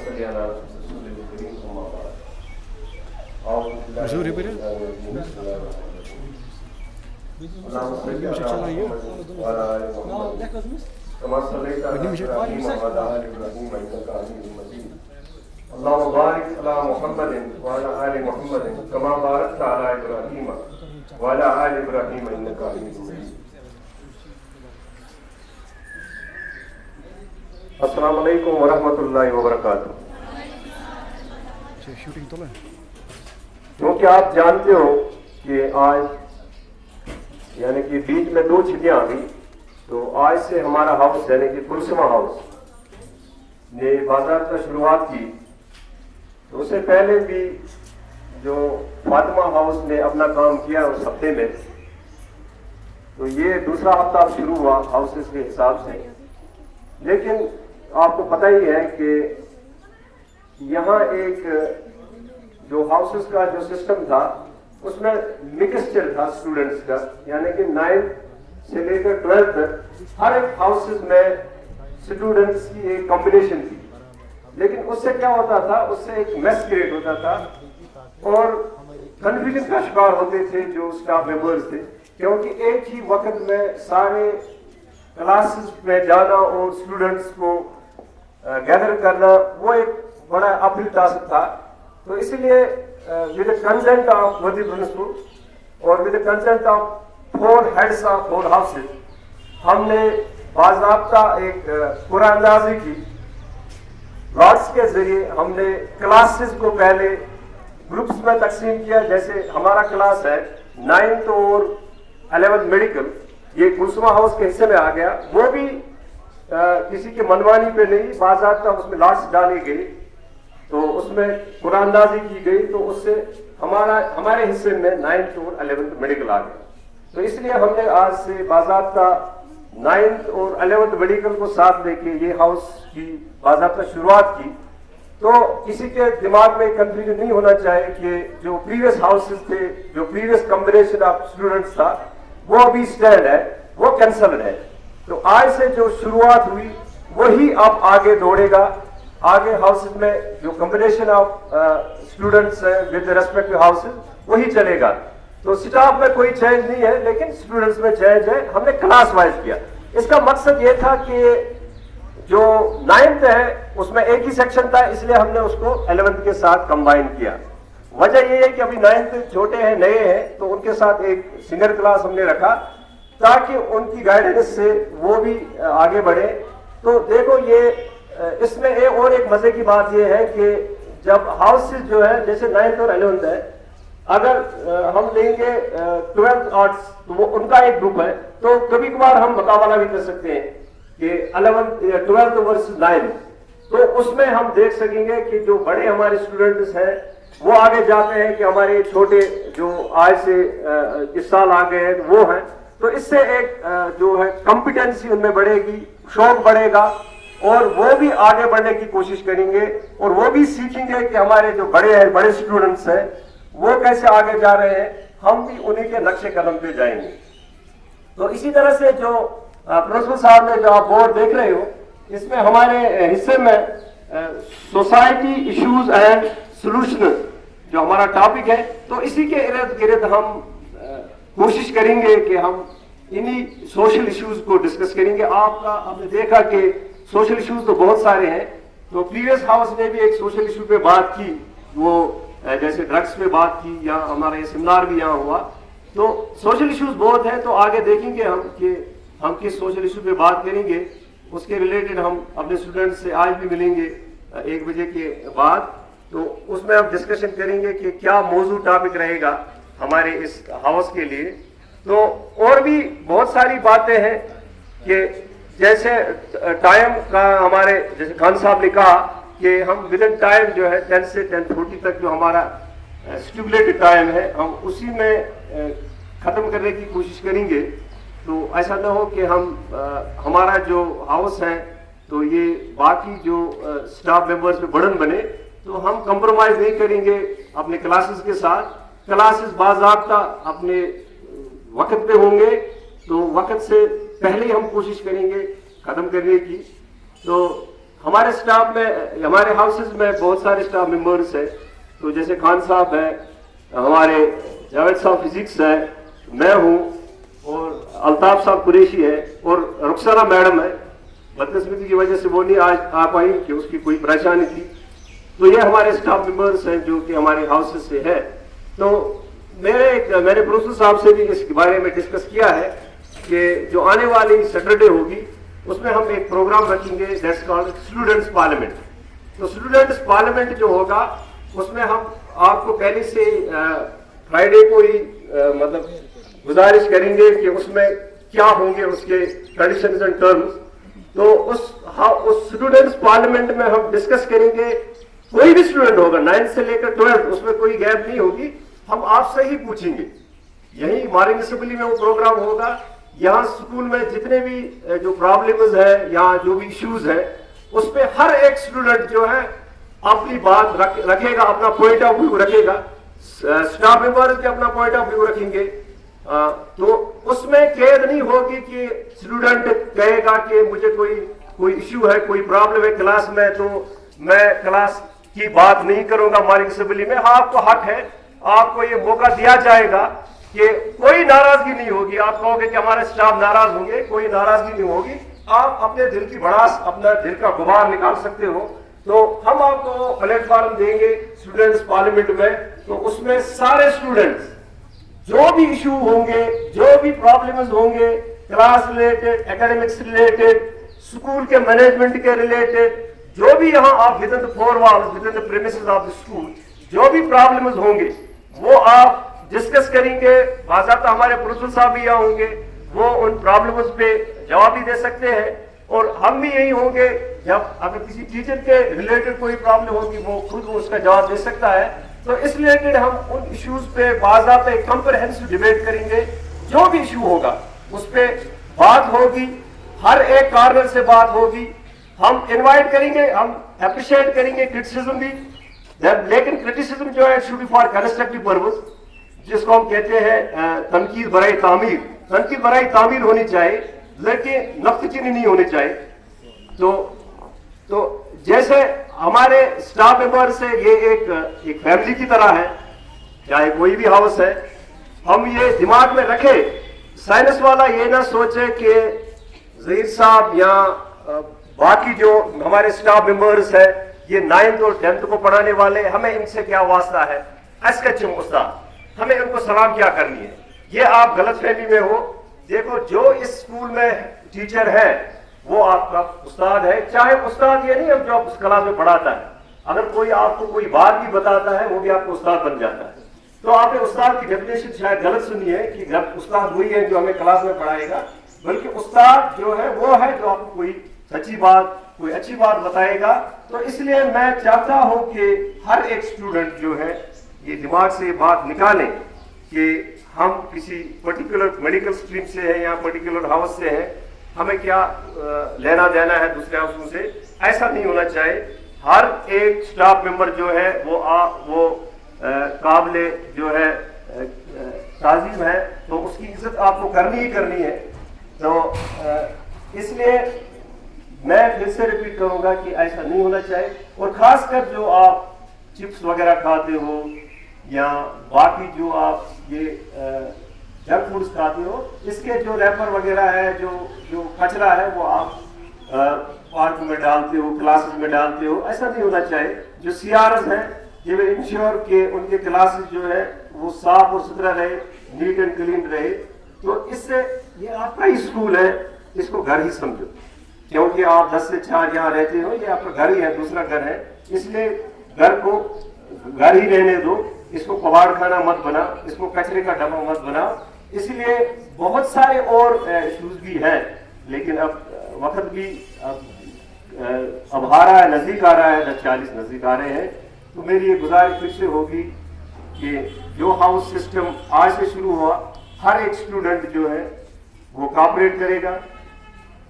صل على رسول الكريم ثم بعد أعوذ بالله من الشيطان الرجيم بسم الله الرحمن الرحيم اللهم صل على محمد وعلى آل محمد كما صليت على إبراهيم وعلى آل إبراهيم إنك حميد مجيد اللهم بارك على محمد وعلى آل محمد كما باركت على إبراهيم وعلى آل إبراهيم إنك حميد مجيد السلام علیکم ورحمۃ اللہ وبرکاتہ. کیونکہ آپ جانتے ہو کہ آج یعنی کہ بیچ میں 2 چھٹیاں آ گئی، تو آج سے ہمارا ہاؤس یعنی کہ کلثومہ ہاؤس نے باضابطہ شروعات کی. تو اس سے پہلے بھی جو فاطمہ ہاؤس نے اپنا کام کیا اس ہفتے میں، تو یہ دوسرا ہفتہ اب شروع ہوا ہاؤسز کے حساب سے. لیکن آپ کو پتہ ہی ہے کہ یہاں ایک جو ہاؤسز کا جو سسٹم تھا اس میں مکسچر تھا اسٹوڈنٹس کا، یعنی کہ 9th سے لے کر 12th تک ہر ایک ہاؤسز میں اسٹوڈنٹس کی ایک کمبینیشن تھی. لیکن اس سے کیا ہوتا تھا، اس سے ایک میس کریٹ ہوتا تھا اور کنفیوژن کا شکار ہوتے تھے جو اسٹاف ممبرز تھے، کیونکہ ایک ہی وقت میں سارے کلاسز میں جانا اور اسٹوڈنٹس کو گیدر کرنا وہ ایک بڑا اپل ٹاسک تھا. تو اسی لیے with consent of worthy principal اور with consent of 4 heads of 4 houses ہم نے باضابطہ ایک قرآن اندازی کی. لارڈس کے ذریعے ہم نے کلاسز کو پہلے گروپس میں تقسیم کیا. جیسے ہمارا کلاس ہے 9th اور 11th میڈیکل، یہ کلثومہ ہاؤس کے حصے میں آ گیا. وہ بھی کسی کے منمانی پہ نہیں، باضابطہ اس میں لاٹس ڈالے گئے تو اس میں قرآن اندازی کی گئی، تو اس سے ہمارے حصے میں 9th اور 11th میڈیکل آ گیا. تو اس لیے ہم نے آج سے باضابطہ 9th اور 11th میڈیکل کو ساتھ لے کے یہ ہاؤس کی باضابطہ شروعات کی. تو کسی کے دماغ میں کنفیوژن نہیں ہونا چاہیے کہ جو پریویس ہاؤسز تھے، جو پریویس کمبینیشن آف اسٹوڈنٹس تھا، وہ ابھی اسٹینڈ ہے، وہ کینسلڈ ہے. تو آج سے جو شروعات ہوئی وہی اب آگے دوڑے گا. آگے ہاؤسز میں جو کمبینیشن آف اسٹوڈنٹس ہے ود ریسپیکٹ ٹو ہاؤسز وہی چلے گا. تو سٹاف میں کوئی چینج نہیں ہے لیکن اسٹوڈنٹس میں چینج ہے. ہم نے کلاس وائز کیا. اس کا مقصد یہ تھا کہ جو 9th ہے اس میں ایک ہی سیکشن تھا، اس لیے ہم نے اس کو 11th کے ساتھ کمبائن کیا. وجہ یہ ہے کہ ابھی 9th چھوٹے ہیں، نئے ہیں، تو ان کے ساتھ ایک سنگر کلاس ہم نے رکھا تاکہ ان کی گائیڈنس سے وہ بھی آگے بڑھے. تو دیکھو یہ اس میں اور ایک مزے کی بات یہ ہے کہ جب ہاؤسز جو ہے جیسے 9th اور 11th ہے، اگر ہم لیں گے 12th آرٹس تو وہ ان کا ایک گروپ ہے، تو کبھی کبھار ہم مقابلہ بھی کر سکتے ہیں کہ 12th ورسز 9th. تو اس میں ہم دیکھ سکیں گے کہ جو بڑے ہمارے اسٹوڈنٹس ہیں وہ آگے جاتے ہیں کہ ہمارے چھوٹے جو آج سے اس سال آ گئے ہیں وہ ہیں. تو اس سے ایک جو ہے کمپیٹنسی ان میں بڑھے گی، شوق بڑھے گا، اور وہ بھی آگے بڑھنے کی کوشش کریں گے اور وہ بھی سیکھیں گے کہ ہمارے جو بڑے ہیں، بڑے اسٹوڈنٹس ہیں وہ کیسے آگے جا رہے ہیں، ہم بھی انہیں کے نقش قدم پہ جائیں گے. تو اسی طرح سے جو پرنسپل صاحب نے جو آپ بورڈ دیکھ رہے ہو، اس میں ہمارے حصے میں سوسائٹی ایشوز اینڈ سولوشن جو ہمارا ٹاپک ہے، تو اسی کے ارد گرد ہم کوشش کریں گے کہ ہم انہی سوشل ایشوز کو ڈسکس کریں گے. آپ نے دیکھا کہ سوشل ایشوز تو بہت سارے ہیں. تو پریویس ہاؤس نے بھی ایک سوشل ایشو پہ بات کی، وہ جیسے ڈرگس پہ بات کی، یا ہمارا یہ سیمینار بھی یہاں ہوا. تو سوشل ایشوز بہت ہیں، تو آگے دیکھیں گے ہم کہ ہم کس سوشل ایشو پہ بات کریں گے. اس کے ریلیٹڈ ہم اپنے اسٹوڈنٹس سے آج بھی ملیں گے 1 بجے کے بعد. تو اس میں ہم ڈسکشن کریں گے کہ کیا موضوع ٹاپک رہے گا ہمارے اس ہاؤس کے لیے. تو اور بھی بہت ساری باتیں ہیں کہ جیسے ٹائم کا ہمارے جیسے خان صاحب نے کہا کہ ہم ود ان ٹائم جو ہے 10 سے 10:40 تک جو ہمارا اسٹیپولیٹڈ ٹائم ہے ہم اسی میں ختم کرنے کی کوشش کریں گے. تو ایسا نہ ہو کہ ہمارا جو ہاؤس ہے تو یہ باقی جو اسٹاف ممبرز پہ برڈن بنے. تو ہم کمپرومائز نہیں کریں گے اپنے کلاسز کے ساتھ. کلاسز باضابطہ اپنے وقت پہ ہوں گے، تو وقت سے پہلے ہی ہم کوشش کریں گے ختم کرنے کی. تو हमारे स्टाफ में, हमारे हाउसेज में बहुत सारे स्टाफ मेंबर्स हैं। तो जैसे खान साहब हैं, हमारे जावेद साहब फिजिक्स है, मैं हूँ, और अल्ताफ साहब कुरैशी है, और रुखसाना मैडम है। बदकिस्मती की वजह से वो नहीं आज आ पाई कि उसकी कोई परेशानी थी। तो ये हमारे स्टाफ मेंबर्स हैं जो कि हमारे हाउसेज से है। तो मैंने प्रोफेसर साहब से भी इस बारे में डिस्कस किया है कि जो आने वाली सैटरडे होगी उसमें हम एक प्रोग्राम रखेंगे, दैट्स कॉल्ड स्टूडेंट्स पार्लियामेंट। तो स्टूडेंट्स पार्लियामेंट जो होगा उसमें हम आपको पहले से फ्राइडे को ही मतलब गुजारिश करेंगे कि उसमें क्या होंगे उसके कंडीशंस एंड टर्म्स। तो उस स्टूडेंट्स पार्लियामेंट में हम डिस्कस करेंगे। कोई भी स्टूडेंट होगा 9th से लेकर 12th, उसमें कोई गैप नहीं होगी। हम आपसे ही पूछेंगे, यही मॉर्निंग असेंबली में वो प्रोग्राम होगा। यहाँ स्कूल में जितने भी जो प्रॉब्लम्स है, यहाँ जो भी इश्यूज है, उस पे हर एक स्टूडेंट जो है अपनी बात रखेगा, अपना पॉइंट ऑफ व्यू रखेगा। स्टाफ मेंबर्स भी अपना पॉइंट ऑफ व्यू रखेंगे। तो उसमें कैद नहीं होगी कि स्टूडेंट कहेगा कि मुझे कोई इश्यू है, कोई प्रॉब्लम है क्लास में, तो मैं क्लास की बात नहीं करूंगा मॉर्निंग असेंबली में। हाँ, आपको हक है, आपको ये मौका दिया जाएगा कि कोई नाराजगी नहीं होगी। आप कहोगे कि हमारे स्टाफ नाराज होंगे, कोई नाराजगी नहीं होगी। आप अपने दिल की भड़ास, अपना दिल का गुबार निकाल सकते हो। तो हम आपको प्लेटफॉर्म देंगे स्टूडेंट्स पार्लियामेंट में। तो उसमें सारे स्टूडेंट्स जो भी इशू होंगे, जो भी प्रॉब्लम्स होंगे, class related, academics related, school के मैनेजमेंट के रिलेटेड, जो भी यहाँ आप with in the four walls, with in the premises of the school जो भी प्रॉब्लम्स होंगे वो आप डिस्कस करेंगे। बाकायदा हमारे प्रिंसिपल साहब भी यहाँ होंगे, वो उन प्रॉब्लम्स पे जवाब भी दे सकते हैं। और हम भी यही होंगे, जब अगर किसी टीचर के रिलेटेड कोई प्रॉब्लम होगी वो खुद उसका जवाब दे सकता है। तो इस रिलेटेड हम उन इश्यूज पे बाकायदा एक कंप्रहेंसिव डिबेट करेंगे। जो भी इशू होगा उस पर बात होगी, हर एक कॉर्नर से बात होगी। हम इनवाइट करेंगे, हम अप्रिशिएट करेंगे क्रिटिसिज्म भी, लेकिन क्रिटिसिज्म जो है should be for constructive purpose, जिसको हम कहते हैं तनकीद बराए तामीर। तनकीद बराए तामीर होनी चाहिए, लेकिन नफ्तचीनी नहीं होनी चाहिए। तो जैसे हमारे स्टाफ मेंबर से ये एक फैमिली की तरह है, चाहे कोई भी हाउस है, हम ये दिमाग में रखे। साइंस वाला ये ना सोचे कि ज़हीर साहब या बाकी जो हमारे स्टाफ मेंबर्स है ये 9th और 10th को पढ़ाने वाले, हमें इनसे क्या वास्ता है, एसकेएचएम उस्ताद, हमें उनको सलाम क्या करनी है। ये आप गलत फहमी में हो। देखो, जो इस स्कूल में टीचर है वो आपका उस्ताद है। चाहे उस्ताद ये नहीं, अब जो उस क्लास में पढ़ाता है, अगर कोई आपको कोई बात भी बताता है वो भी आपको उस्ताद बन जाता है। तो आपने उस्ताद की डेफिनेशन शायद गलत सुनी है कि उस्ताद वही है जो हमें क्लास में पढ़ाएगा, बल्कि उस्ताद जो है वो है जो आपको कोई सच्ची बात, कोई अच्छी बात बताएगा। तो इसलिए मैं चाहता हूं कि हर एक स्टूडेंट जो है ये दिमाग से ये बात निकालें कि हम किसी पर्टिकुलर मेडिकल स्ट्रीम से है या पर्टिकुलर हाउस से है, हमें क्या लेना देना है दूसरे हाउसों से, ऐसा नहीं होना चाहिए। हर एक स्टाफ मेंबर जो है वो काबिल जो है ताज़ीम है, तो उसकी इज्जत आपको करनी ही करनी है। तो इसलिए मैं फिर से रिपीट करूंगा कि ऐसा नहीं होना चाहिए। और खासकर जो आप चिप्स वगैरह खाते हो या बाकी जो आप ये जंक फूड्स खाते हो, इसके जो रैपर वगैरह है, जो कचरा है, वो आप पार्क में डालते हो, क्लासेस में डालते हो, ऐसा नहीं होना चाहिए। जो सीआरएस हैं ये will इंश्योर कि उनके क्लासेस जो है वो साफ और सुथरा रहे, नीट एंड क्लीन रहे। तो इससे ये आपका ही स्कूल है, इसको घर ही समझो, क्योंकि आप 10 से 4 यहाँ रहते हो, ये आपका घर ही है, दूसरा घर है। इसलिए घर को घर ही रहने दो, इसको कबाड़ खाना मत बना, इसको कचरे का डब्बा मत बनाओ। इसलिए बहुत सारे और इश्यूज भी हैं, लेकिन अब वक्त भी अब आ रहा है, नजदीक आ रहा है, 40 नजदीक आ रहे हैं। तो मेरी ये गुजारिश फिर से होगी कि जो हाउस सिस्टम आज से शुरू हुआ, हर एक स्टूडेंट जो है वो कोऑपरेट करेगा,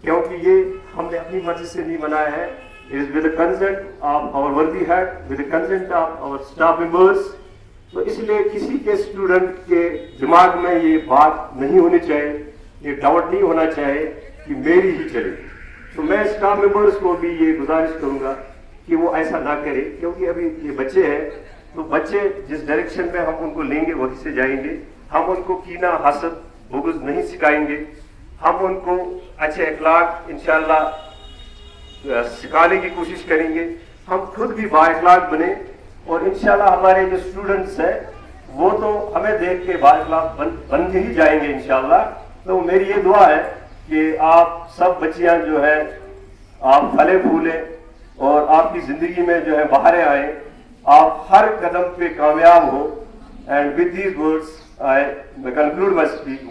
क्योंकि ये हमने अपनी मर्जी से नहीं बनाया है। It is with the consent of our worthy head, with the consent of our staff members. तो इसलिए किसी के स्टूडेंट के दिमाग में ये बात नहीं होनी चाहिए, ये डाउट नहीं होना चाहिए कि मेरी ही चले। تو میں اسٹاف ممبرس کو بھی یہ گزارش کروں گا کہ وہ ایسا نہ کرے، کیونکہ ابھی یہ بچے ہیں، تو بچے جس ڈائریکشن میں ہم ان کو لیں گے وہیں سے جائیں گے. ہم ان کو کینہ، حسد، بغض نہیں سکھائیں گے. ہم ان کو اچھے اخلاق انشاءاللہ سکھانے کی کوشش کریں گے. ہم خود بھی با اخلاق بنیں، اور انشاءاللہ ہمارے جو اسٹوڈنٹس ہیں وہ تو ہمیں دیکھ کے با اخلاق بن ہی جائیں گے انشاءاللہ. تو میری یہ دعا ہے کہ آپ سب بچیاں جو ہیں آپ پھلے پھولیں اور آپ کی زندگی میں جو ہے بہاریں آئیں، آپ ہر قدم پہ کامیاب ہو. And with these words I conclude my speech.